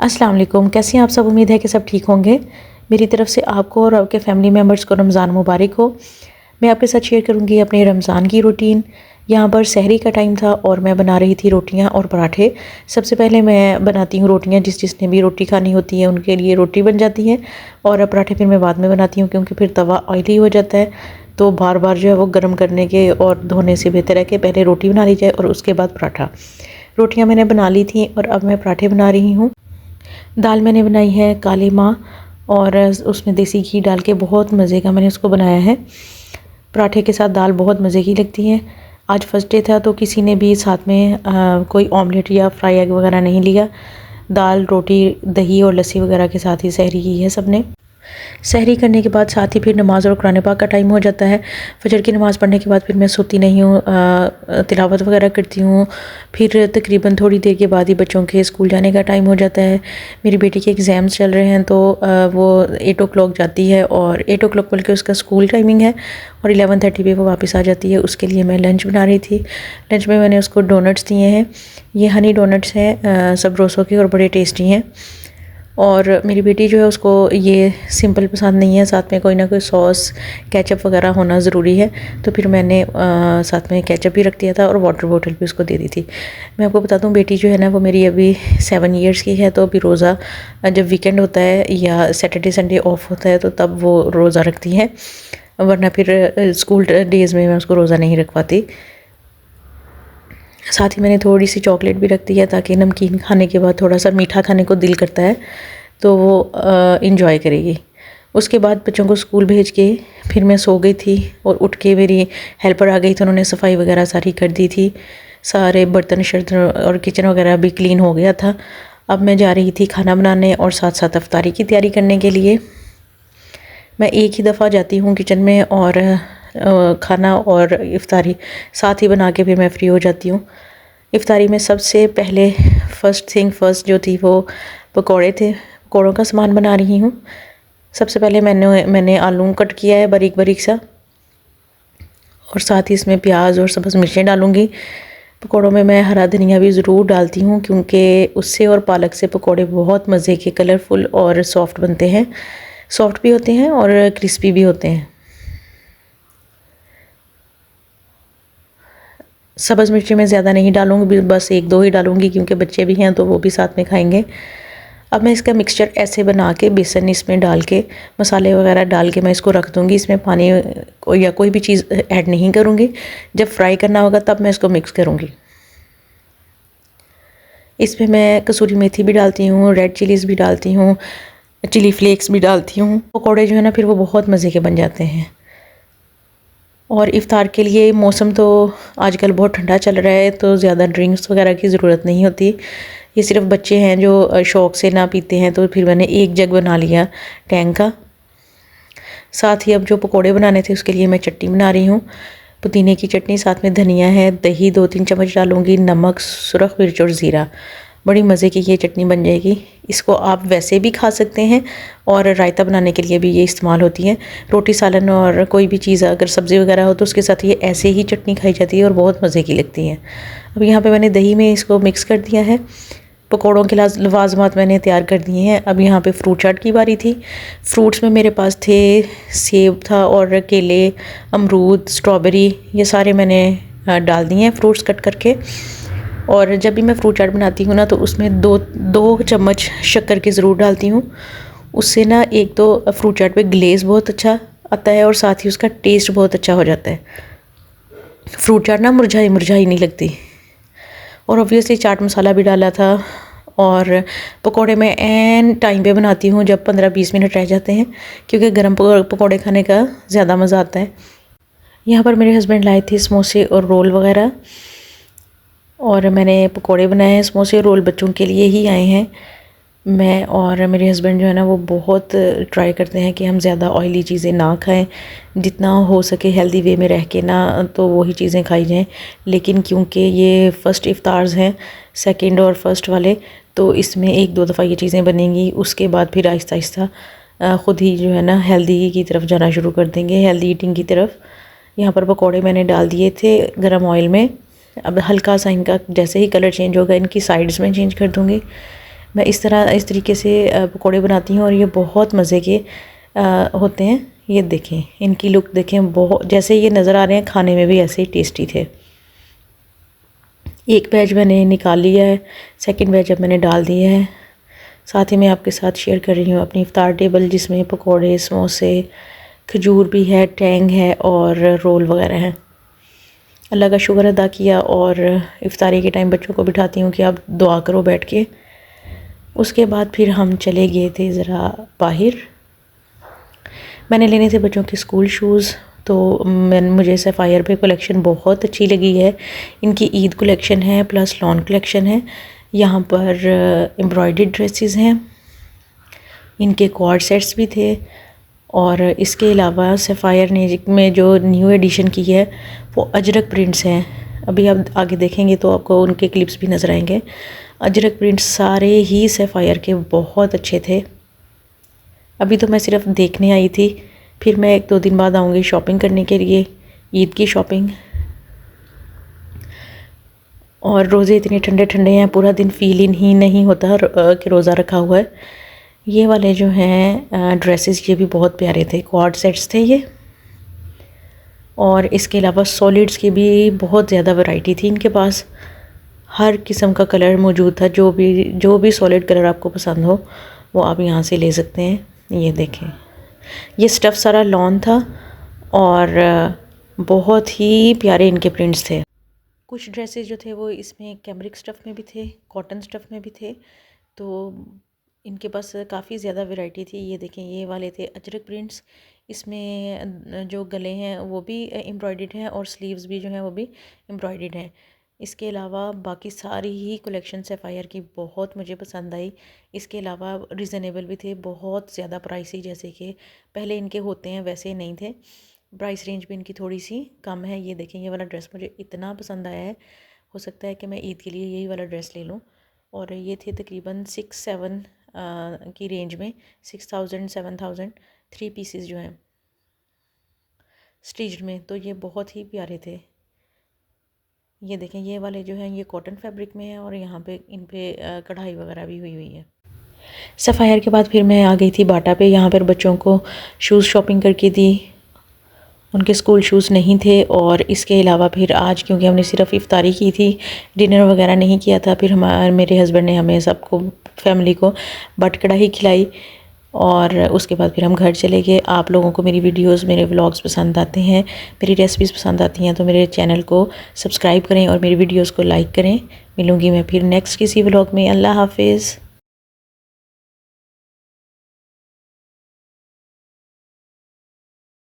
अस्सलाम वालेकुम। कैसे हैं आप सब? उम्मीद है कि सब ठीक होंगे। मेरी तरफ से आपको और आपके फैमिली मेम्बर्स को रमज़ान मुबारक हो। मैं आपके साथ शेयर करूंगी अपने रमज़ान की रूटीन। यहाँ पर सहरी का टाइम था और मैं बना रही थी रोटियाँ और पराठे। सबसे पहले मैं बनाती हूँ रोटियाँ, जिसने भी रोटी खानी होती है उनके लिए रोटी बन जाती है, और पराठे फिर मैं बाद में बनाती हूँ क्योंकि फिर तवा ऑयली हो जाता है। तो बार बार जो है वो गर्म करने के और धोने से बेहतर है कि पहले रोटी बना ली जाए और उसके बाद पराठा। रोटियाँ मैंने बना ली थी और अब मैं पराठे बना रही हूँ। दाल मैंने बनाई है काली माँ, और उसमें देसी घी डाल के बहुत मज़े का मैंने उसको बनाया है। पराठे के साथ दाल बहुत मज़े की लगती है। आज फर्स्ट डे था तो किसी ने भी साथ में कोई ऑमलेट या फ्राई एग वगैरह नहीं लिया। दाल, रोटी, दही और लस्सी वगैरह के साथ ही सहरी की है सबने। सहरी करने के बाद साथ ही फिर नमाज़ और कुरान पाक का टाइम हो जाता है। फजर की नमाज़ पढ़ने के बाद फिर मैं सोती नहीं हूँ, तिलावत वगैरह करती हूँ। फिर तकरीबन थोड़ी देर के बाद ही बच्चों के स्कूल जाने का टाइम हो जाता है। मेरी बेटी के एग्ज़ाम्स चल रहे हैं तो वो 8 o'clock जाती है, और 8 o'clock बल्कि उसका स्कूल टाइमिंग है, और 11:30 पे वो वापस आ जाती है। उसके लिए मैं लंच बना रही थी। लंच में मैंने उसको डोनट्स दिए हैं। ये हनी डोनट्स हैं, सब रोसों के, और बड़े टेस्टी हैं। और मेरी बेटी जो है उसको ये सिंपल पसंद नहीं है, साथ में कोई ना कोई सॉस, केचप वगैरह होना ज़रूरी है। तो फिर मैंने साथ में केचप भी रख दिया था और वाटर बोतल भी उसको दे दी थी। मैं आपको बता दूं, बेटी जो है ना वो मेरी अभी 7 years की है। तो अभी रोज़ा जब वीकेंड होता है या सैटरडे संडे ऑफ होता है तो तब वो रोज़ा रखती है, वरना फिर स्कूल डेज़ में मैं उसको रोज़ा नहीं रख पाती। साथ ही मैंने थोड़ी सी चॉकलेट भी रख दी है ताकि नमकीन खाने के बाद थोड़ा सा मीठा खाने को दिल करता है तो वो इंजॉय करेगी। उसके बाद बच्चों को स्कूल भेज के फिर मैं सो गई थी, और उठ के मेरी हेल्पर आ गई थी, उन्होंने सफाई वगैरह सारी कर दी थी। सारे बर्तन शर्तन और किचन वगैरह भी क्लीन हो गया था। अब मैं जा रही थी खाना बनाने और साथ साथ अफ्तारी की तैयारी करने के लिए। मैं एक ही दफ़ा जाती हूँ किचन में, और खाना और इफ़्तारी साथ ही बना के फिर मैं फ़्री हो जाती हूँ। इफ़्तारी में सबसे पहले फर्स्ट जो थी वो पकोड़े थे। पकोड़ों का सामान बना रही हूँ। सबसे पहले मैंने आलू कट किया है बारीक बारीक सा, और साथ ही इसमें प्याज और सब्ज़ मिर्चें डालूँगी। पकोड़ों में मैं हरा धनिया भी ज़रूर डालती हूँ क्योंकि उससे और पालक से पकोड़े बहुत मज़े के, कलरफुल और सॉफ्ट बनते हैं। सॉफ्ट भी होते हैं और क्रिस्पी भी होते हैं। सब्ज़ मिर्ची मैं ज़्यादा नहीं डालूँगी, बस 1-2 ही डालूँगी क्योंकि बच्चे भी हैं तो वो भी साथ में खाएंगे। अब मैं इसका मिक्सचर ऐसे बना के बेसन इसमें डाल के, मसाले वगैरह डाल के मैं इसको रख दूँगी। इसमें पानी या कोई भी चीज़ ऐड नहीं करूँगी। जब फ्राई करना होगा तब मैं इसको मिक्स करूँगी। इसमें मैं कसूरी मेथी भी डालती हूँ, रेड चिलीज़ भी डालती हूँ, चिली फ्लेक्स भी डालती हूँ। पकौड़े जो है ना फिर वो बहुत मज़े के बन जाते हैं। और इफ़्तार के लिए मौसम तो आजकल बहुत ठंडा चल रहा है तो ज़्यादा ड्रिंक्स वगैरह की ज़रूरत नहीं होती। ये सिर्फ बच्चे हैं जो शौक़ से ना पीते हैं, तो फिर मैंने एक जग बना लिया टैंक का। साथ ही अब जो पकोड़े बनाने थे उसके लिए मैं चटनी बना रही हूँ। पुदीने की चटनी, साथ में धनिया है, दही 2-3 चम्मच डालूँगी, नमक, सुरख मिर्च और ज़ीरा। बड़ी मज़े की ये चटनी बन जाएगी। इसको आप वैसे भी खा सकते हैं और रायता बनाने के लिए भी ये इस्तेमाल होती है। रोटी, सालन और कोई भी चीज़ अगर सब्ज़ी वगैरह हो तो उसके साथ ये ऐसे ही चटनी खाई जाती है और बहुत मज़े की लगती है। अब यहाँ पे मैंने दही में इसको मिक्स कर दिया है। पकौड़ों के लवाजमात मैंने तैयार कर दिए हैं। अब यहाँ पे फ्रूट चाट की बारी थी। फ्रूट्स में मेरे पास थे सेब था और केले, अमरूद, स्ट्रॉबेरी, ये सारे मैंने डाल दिए हैं फ्रूट्स कट करके। और जब भी मैं फ्रूट चाट बनाती हूँ ना तो उसमें दो चम्मच शक्कर की ज़रूर डालती हूँ। उससे ना एक तो फ्रूट चाट पे ग्लेज़ बहुत अच्छा आता है और साथ ही उसका टेस्ट बहुत अच्छा हो जाता है। फ्रूट चाट ना मुरझाई नहीं लगती। और ऑब्वियसली चाट मसाला भी डाला था। और पकोड़े मैं एन टाइम पे बनाती हूँ जब 15-20 मिनट रह जाते हैं, क्योंकि गर्म पकोड़े खाने का ज़्यादा मज़ा आता है। यहाँ पर मेरे हस्बैंड लाए थे समोसे और रोल वगैरह, और मैंने पकोड़े बनाए हैं। समोसे रोल बच्चों के लिए ही आए हैं। मैं और मेरे हस्बैंड जो है ना वो बहुत ट्राई करते हैं कि हम ज़्यादा ऑयली चीज़ें ना खाएं, जितना हो सके हेल्दी वे में रह के ना तो वही चीज़ें खाई जाएं। लेकिन क्योंकि ये फ़र्स्ट इफ्तार्स हैं, सेकंड और फर्स्ट वाले, तो इसमें 1-2 दफ़ा ये चीज़ें बनेंगी। उसके बाद फिर आहिस्ता आहिस्ता ख़ुद ही जो है ना हेल्दी की तरफ जाना शुरू कर देंगे, हेल्दी ईटिंग की तरफ। यहाँ पर पकौड़े मैंने डाल दिए थे गर्म ऑयल में। अब हल्का सा इनका जैसे ही कलर चेंज होगा इनकी साइड्स में चेंज कर दूँगी। मैं इस तरीके से पकोड़े बनाती हूँ और ये बहुत मज़े के होते हैं। ये देखें, इनकी लुक देखें, बहुत जैसे ये नज़र आ रहे हैं खाने में भी ऐसे ही टेस्टी थे। एक बैच मैंने निकाल लिया है, सेकंड बैच अब मैंने डाल दिया है। साथ ही मैं आपके साथ शेयर कर रही हूँ अपनी इफ्तार टेबल, जिसमें पकोड़े, समोसे, खजूर भी है, टैंग है और रोल वगैरह हैं। अल्लाह का शुक्र अदा किया और इफ्तारी के टाइम बच्चों को बिठाती हूँ कि आप दुआ करो बैठ के। उसके बाद फिर हम चले गए थे ज़रा बाहर। मैंने लेने थे बच्चों के स्कूल शूज़, तो मुझे सफ़ायर पे कलेक्शन बहुत अच्छी लगी है। इनकी ईद कलेक्शन है प्लस लॉन कलेक्शन है। यहाँ पर एम्ब्रॉयडर्ड ड्रेसेस हैं, इनके कॉर्ड सेट्स भी थे और इसके अलावा सफ़ायर ने में जो न्यू एडिशन की है वो अजरक प्रिंट्स हैं। अभी आप आगे देखेंगे तो आपको उनके क्लिप्स भी नज़र आएंगे। अजरक प्रिंट्स सारे ही सफ़ायर के बहुत अच्छे थे। अभी तो मैं सिर्फ देखने आई थी, फिर मैं 1-2 दिन बाद आऊँगी शॉपिंग करने के लिए, ईद की शॉपिंग। और रोज़े इतने ठंडे ठंडे हैं, पूरा दिन फील ही नहीं होता कि रोज़ा रखा हुआ है। ये वाले जो हैं ड्रेसेस, ये भी बहुत प्यारे थे, क्वाड सेट्स थे ये। और इसके अलावा सॉलिड्स की भी बहुत ज़्यादा वैरायटी थी इनके पास, हर किस्म का कलर मौजूद था। जो भी सॉलिड कलर आपको पसंद हो वो आप यहाँ से ले सकते हैं। ये देखें, ये स्टफ़ सारा लॉन था और बहुत ही प्यारे इनके प्रिंट्स थे। कुछ ड्रेसेस जो थे वो इसमें कैमरिक स्टफ़ में भी थे, कॉटन स्टफ़ में भी थे, तो इनके पास काफ़ी ज़्यादा वैरायटी थी। ये देखें, ये वाले थे अजरक प्रिंट्स, इसमें जो गले हैं वो भी एम्ब्रॉयडर्ड हैं और स्लीव्स भी जो हैं वो भी एम्ब्रॉयडर्ड हैं। इसके अलावा बाकी सारी ही कलेक्शन सफ़ायर की बहुत मुझे पसंद आई। इसके अलावा रिज़नेबल भी थे, बहुत ज़्यादा प्राइसी जैसे कि पहले इनके होते हैं वैसे नहीं थे। प्राइस रेंज भी इनकी थोड़ी सी कम है। ये देखें, ये वाला ड्रेस मुझे इतना पसंद आया है, हो सकता है कि मैं ईद के लिए यही वाला ड्रेस ले लूँ। और ये थे तकरीबन 6-7 की रेंज में, 6000-7000 3 पीसेस जो हैं स्टिच्ड में, तो ये बहुत ही प्यारे थे। ये देखें, ये वाले जो हैं ये कॉटन फैब्रिक में है और यहाँ पे इन पे कढ़ाई वगैरह भी हुई है। सफ़ायर के बाद फिर मैं आ गई थी बाटा पे, यहाँ पर बच्चों को शूज़ शॉपिंग करके दी। उनके स्कूल शूज़ नहीं थे और इसके अलावा फिर आज क्योंकि हमने सिर्फ इफ्तारी की थी, डिनर वगैरह नहीं किया था, फिर मेरे हस्बैंड ने हमें सबको फैमिली को बट कढ़ाई खिलाई और उसके बाद फिर हम घर चले गए। आप लोगों को मेरी वीडियोस, मेरे व्लॉग्स पसंद आते हैं, मेरी रेसिपीज़ पसंद आती हैं तो मेरे चैनल को सब्सक्राइब करें और मेरी वीडियोस को लाइक करें। मिलूँगी मैं फिर नेक्स्ट किसी व्लॉग में। अल्लाह हाफिज़।